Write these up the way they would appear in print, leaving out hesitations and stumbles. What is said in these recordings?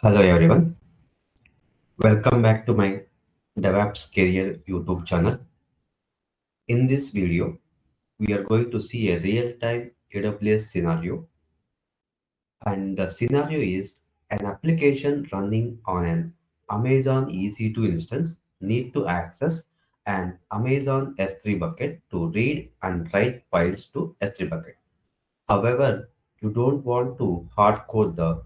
Hello everyone, welcome back to my DevOps Career YouTube channel. In this video, we are going to see a real-time AWS scenario, and the scenario is an application running on an Amazon EC2 instance need to access an Amazon S3 bucket to read and write files to S3 bucket. However, you don't want to hard code the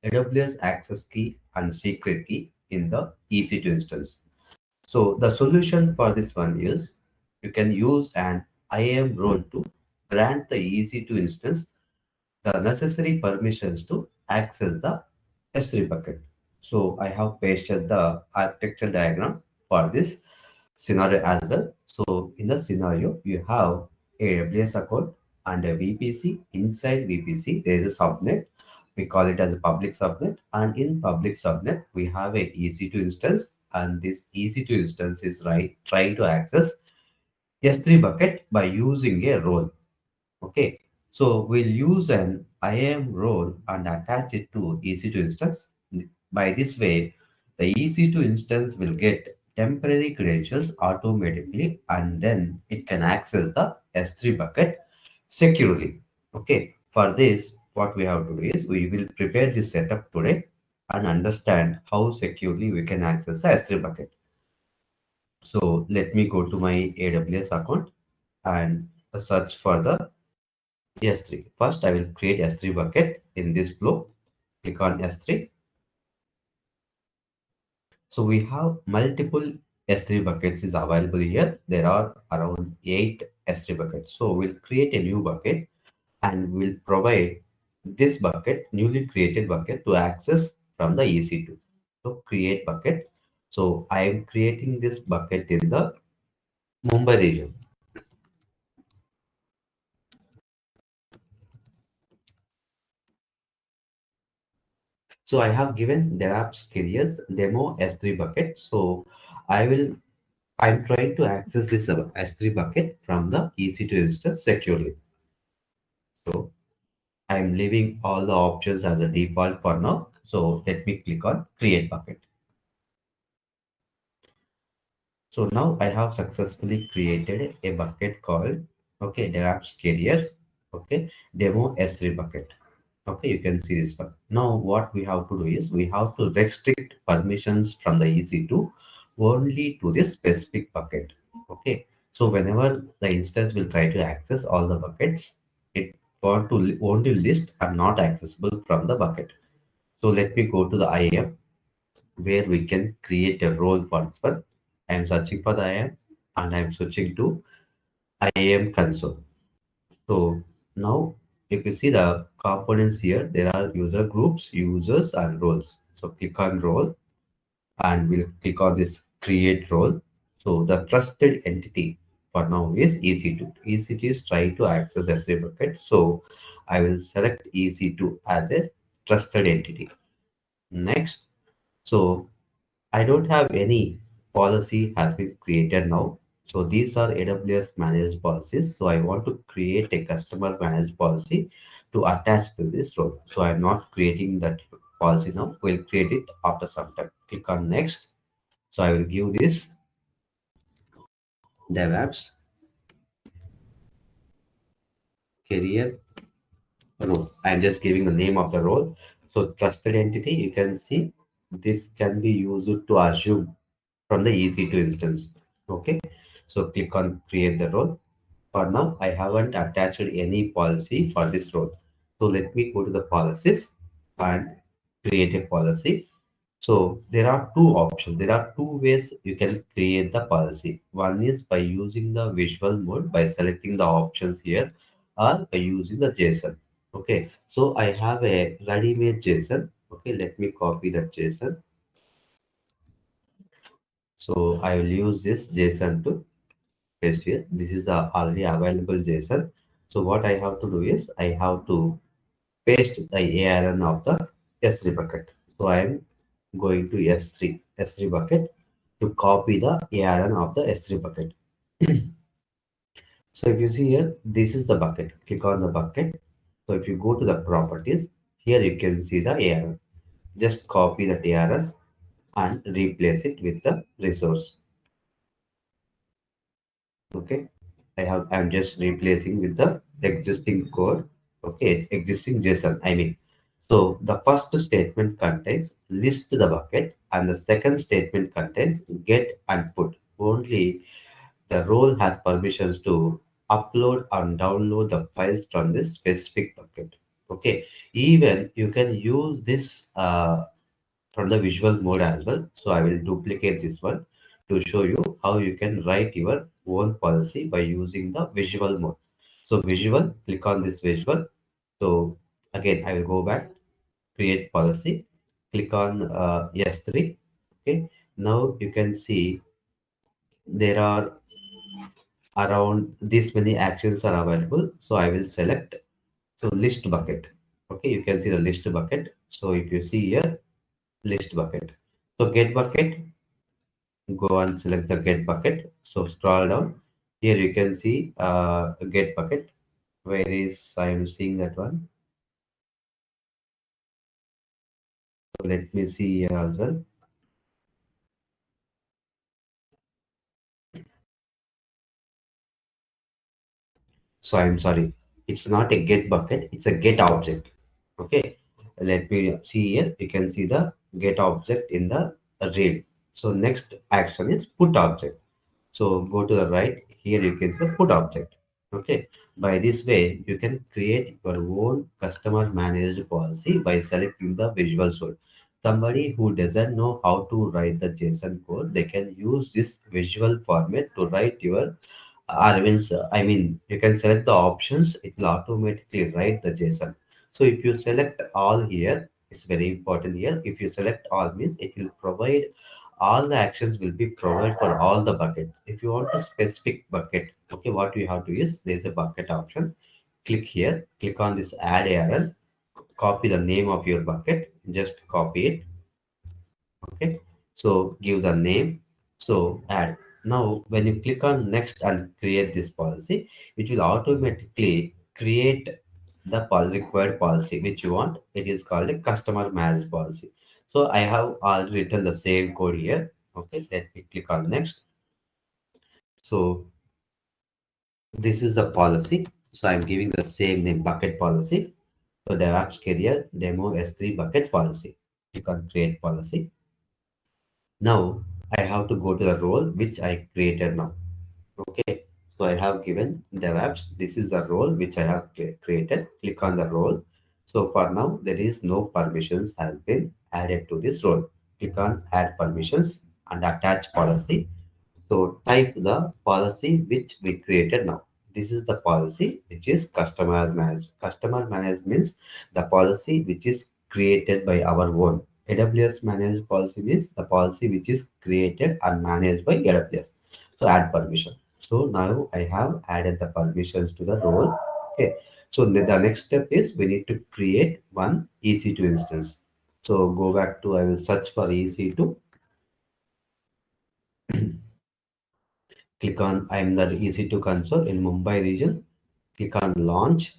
AWS access key and secret key in the EC2 instance. So the solution for this one is you can use an IAM role to grant the EC2 instance the necessary permissions to access the S3 bucket. So I have pasted the architecture diagram for this scenario as well. So in the scenario, you have a AWS account and a VPC. Inside VPC, there is a subnet. We call it as a public subnet. And in public subnet, we have a EC2 instance. And this EC2 instance is trying to access S3 bucket by using a role. Okay, so we'll use an IAM role and attach it to EC2 instance. By this way, the EC2 instance will get temporary credentials automatically and then it can access the S3 bucket securely. Okay, for this, what we have to do is we will prepare this setup today and understand how securely we can access the S3 bucket. So let me go to my AWS account and search for the S3. First, I will create S3 bucket in this flow. Click on S3. So we have multiple S3 buckets is available here. There are around 8 S3 buckets. So we'll create a new bucket and we'll provide this bucket, newly created bucket to access from the EC2. So create bucket. So I am creating this bucket in the Mumbai region. So I have given DevOps careers demo S3 bucket. So I will I'm trying to access this S3 bucket from the EC2 instance securely. So I'm leaving all the options as a default for now. So let me click on create bucket. So now I have successfully created a bucket called DevOps Career demo S3 bucket. Okay, you can see this one. Now what we have to do is we have to restrict permissions from the EC2 only to this specific bucket. Okay, so whenever the instance will try to access all the buckets, it want to only list are not accessible from the bucket. So let me go to the IAM where we can create a role for this one. I am searching for the IAM and I am switching to IAM console. So now if you see the components here, there are user groups, users and roles. So click on role and we'll click on this create role. So the trusted entity for now is EC2. EC2 is trying to access S3 bucket. So I will select EC2 as a trusted entity. Next, so I don't have any policy has been created now. So these are AWS managed policies. So I want to create a customer managed policy to attach to this role. So I'm not creating that policy now. We'll create it after some time. Click on next. So I will give this DevOps career role. I'm just giving the name of the role. So trusted entity, you can see this can be used to assume from the EC2 instance. Okay. So click on create the role. For now, I haven't attached any policy for this role. So let me go to the policies and create a policy. So there are two options. There are two ways you can create the policy. One is by using the visual mode by selecting the options here or by using the JSON. Okay, so I have a ready-made JSON. Okay, let me copy that JSON. So I will use this JSON to paste here. This is a already available JSON. So what I have to do is I have to paste the ARN of the S3 bucket. So I am going to S3 bucket to copy the ARN of the S3 bucket. So if you see here, this is the bucket. Click on the bucket. So if you go to the properties, here you can see the ARN. Just copy that URL and replace it with the resource. Okay, I'm just replacing with the existing code. Okay, existing JSON. I mean, so the first statement contains list the bucket, and the second statement contains get and put. Only the role has permissions to upload and download the files from this specific bucket. Okay, even you can use this from the visual mode as well. So I will duplicate this one to show you how you can write your own policy by using the visual mode. So visual, click on this visual. So again, I will go back, create policy, click on S3. Okay, now you can see there are around this many actions are available. So I will select so list bucket. Okay, you can see the list bucket. So if you see here, list bucket. So get bucket, go and select the get bucket. So scroll down. Here you can see get bucket. Where is I am seeing that one. So let me see here as well. So I'm sorry. It's not a get bucket, it's a get object. Okay. Let me see here. You can see the get object in the read. So next action is put object. So go to the right. Here you can see the put object. Okay. By this way, you can create your own customer managed policy by selecting the visual source. Somebody who doesn't know how to write the JSON code, they can use this visual format to write your means, I mean, you can select the options, it will automatically write the JSON. So if you select all here, it's very important here. If you select all means it will provide all the actions will be provided for all the buckets. If you want a specific bucket, okay, what you have to use, there's a bucket option. Click here, click on this add ARL, copy the name of your bucket, just copy it. Okay, so give the name, so add. Now when you click on next and create this policy, it will automatically create the required policy which you want. It is called a customer managed policy. So I have already written the same code here. Okay, let me click on next. So this is the policy, so I'm giving the same name, bucket policy. So DevOps career demo S3 bucket policy. Click on create policy. Now I have to go to the role which I created now. Okay, so I have given DevOps. This is the role which I have created. Click on the role. So for now, there is no permissions has been added to this role. Click on add permissions and attach policy. So type the policy which we created now. This is the policy which is customer managed. Customer managed means the policy which is created by our own. AWS managed policy means the policy which is created and managed by AWS. So add permission. So now I have added the permissions to the role. Okay. So the next step is we need to create one EC2 instance. So go back to, I will search for EC2. Click on I'm the EC2 console in Mumbai region. Click on launch.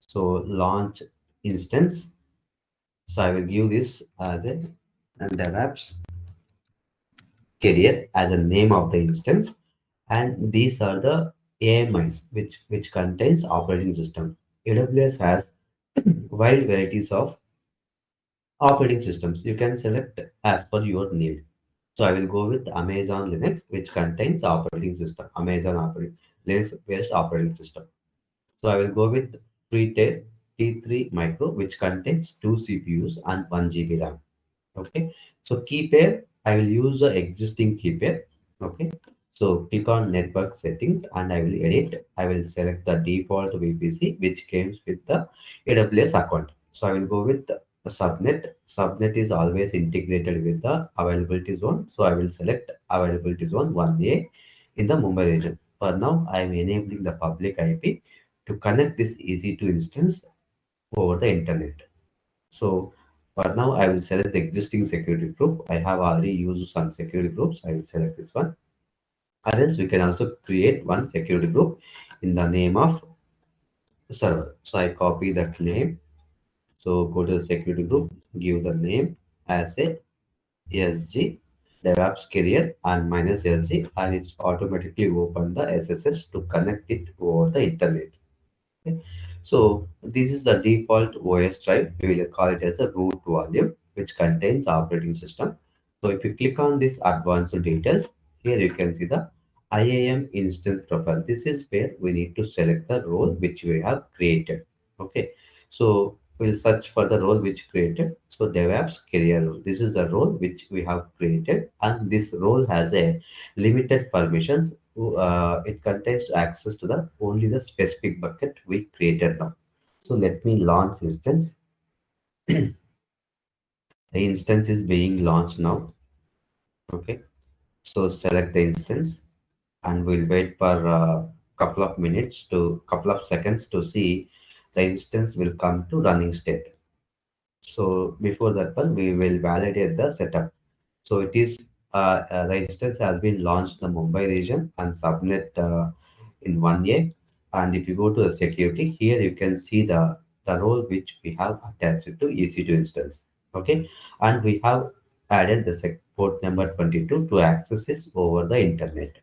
So launch instance. So I will give this as a and DevOps career as a name of the instance. And these are the AMIs which contains operating system. AWS has wide varieties of operating systems. You can select as per your need. So I will go with Amazon Linux, which contains operating system. Amazon operating Linux based operating system. So I will go with Freetail T3 Micro, which contains 2 CPUs and 1 GB RAM. Okay. So key pair, I will use the existing key pair. Okay. So click on network settings and I will edit. I will select the default VPC, which comes with the AWS account. So I will go with the subnet. Subnet is always integrated with the availability zone. So I will select availability zone 1A in the Mumbai region. For now, I am enabling the public IP to connect this EC2 instance over the internet. So for now, I will select the existing security group. I have already used some security groups. I will select this one. Or else we can also create one security group in the name of server. So I copy that name. So go to the security group, give the name as a SG DevOps career and minus SG, and it's automatically open the SSS to connect it over the internet. Okay. So this is the default OS drive. We will call it as a root volume, which contains operating system. So if you click on this advanced details, here you can see the IAM instance profile. This is where we need to select the role which we have created. Okay. So we'll search for the role which created. So DevOps career role. This is the role which we have created, and this role has a limited permissions. It contains access to the only the specific bucket we created now. So let me launch instance. The instance is being launched now. Okay. So select the instance and we'll wait for a couple of minutes to couple of seconds to see the instance will come to running state. So before that one, we will validate the setup. So it is the instance has been launched in the Mumbai region and subnet in 1A. And if you go to the security, here you can see the role which we have attached to EC2 instance. Okay. And we have added the port number 22 to access this over the internet.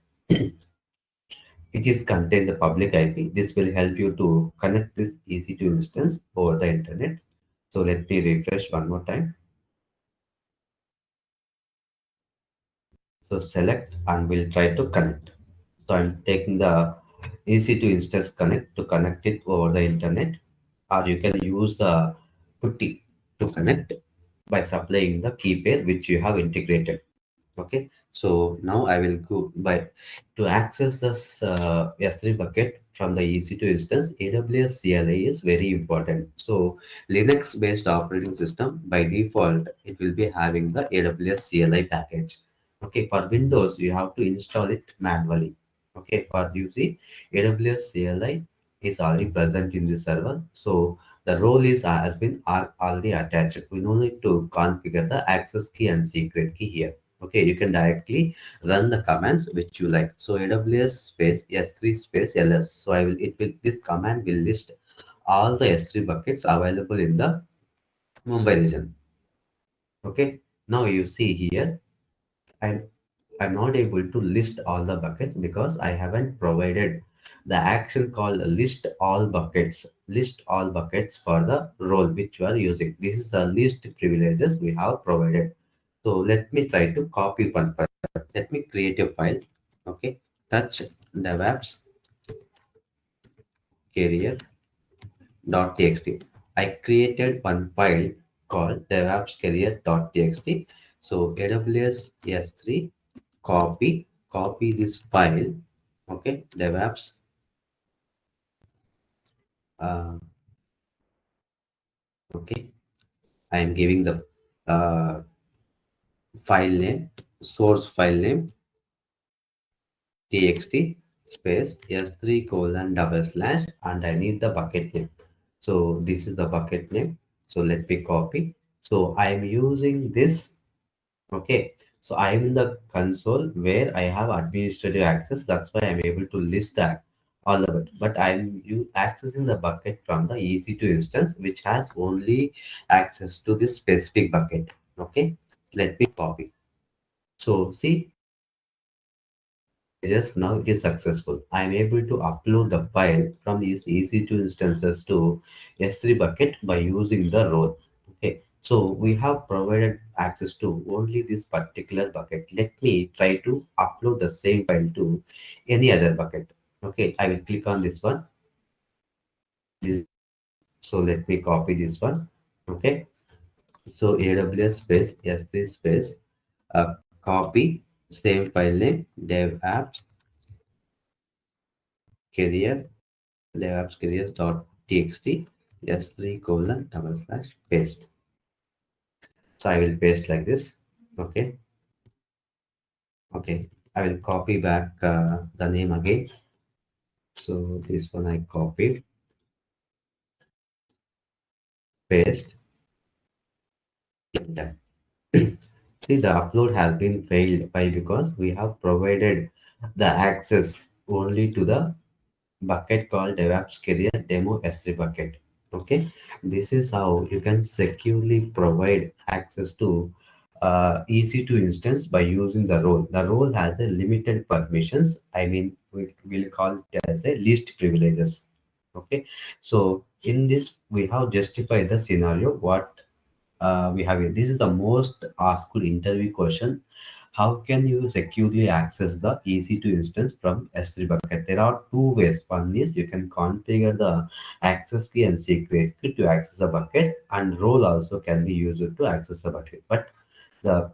It is contains a public IP. This will help you to connect this EC2 instance over the internet. So let me refresh one more time. So select and we'll try to connect. So I'm taking the EC2 instance connect to connect it over the internet, or you can use the putty to connect by supplying the key pair which you have integrated. Okay, so now I will go by to access this S3 bucket from the EC2 instance. AWS CLI is very important. So Linux based operating system by default it will be having the AWS CLI package. Okay, for Windows you have to install it manually. Okay, for you see AWS CLI is already present in the server. So the role is has been already attached. We no need to configure the access key and secret key here. Okay, you can directly run the commands which you like. So AWS space S3 space ls. So I will it will this command will list all the S3 buckets available in the Mumbai region. Okay, now you see here I'm I'm not able to list all the buckets because I haven't provided the action called list all buckets. List all buckets for the role which you are using. This is the least privileges we have provided. So let me try to copy one file. Let me create a file. Okay. Touch DevOps career.txt. I created one file called DevOps career.txt. So AWS S3 copy this file. Okay. DevOps. Uh, okay. I am giving the uh, file name, source file name txt space s3 colon double slash and I need the bucket name. So this is the bucket name. So let me copy. So I am using this. Okay. So I am in the console where I have administrative access. That's why I'm able to list that all of it. But I'm you accessing the bucket from the EC2 instance, which has only access to this specific bucket. Okay. Let me copy. So see just now it is successful. I am able to upload the file from these EC2 instances to S3 bucket by using the role. Okay, so we have provided access to only this particular bucket. Let me try to upload the same file to any other bucket. Okay, I will click on this one. This, so let me copy this one. Okay, so AWS space S3 space copy same file name dev apps career DevOps s3 colon double slash paste. So I will paste like this. Okay. Okay. I will copy back the name again. So this one I copied, paste, enter. See the upload has been failed by because we have provided the access only to the bucket called DevOps Career Demo S3 bucket. Okay, this is how you can securely provide access to EC2 instance by using the role. The role has a limited permissions. I mean, we will call it as a least privileges. Okay, so in this we have justified the scenario. What we have here. This is the most asked interview question. How can you securely access the EC2 instance from S3 bucket? There are two ways. One is you can configure the access key and secret key to access the bucket, and role also can be used to access the bucket. But the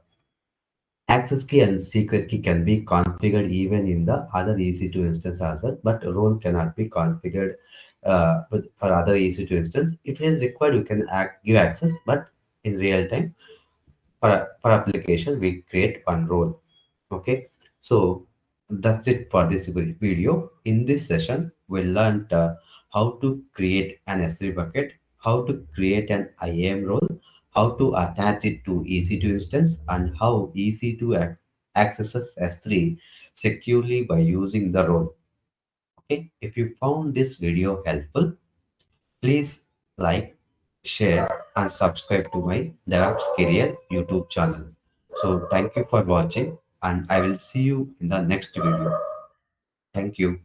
access key and secret key can be configured even in the other EC2 instance as well, but role cannot be configured for other EC2 instance. If it is required, you can give access, but in real time per application we create one role. Okay, so that's it for this video. In this session we learned how to create an S3 bucket, how to create an IAM role, how to attach it to EC2 instance, and how EC2 accesses S3 securely by using the role. Okay, if you found this video helpful, please like, share, and subscribe to my DevOps Career YouTube channel. So, thank you for watching, and I will see you in the next video. Thank you.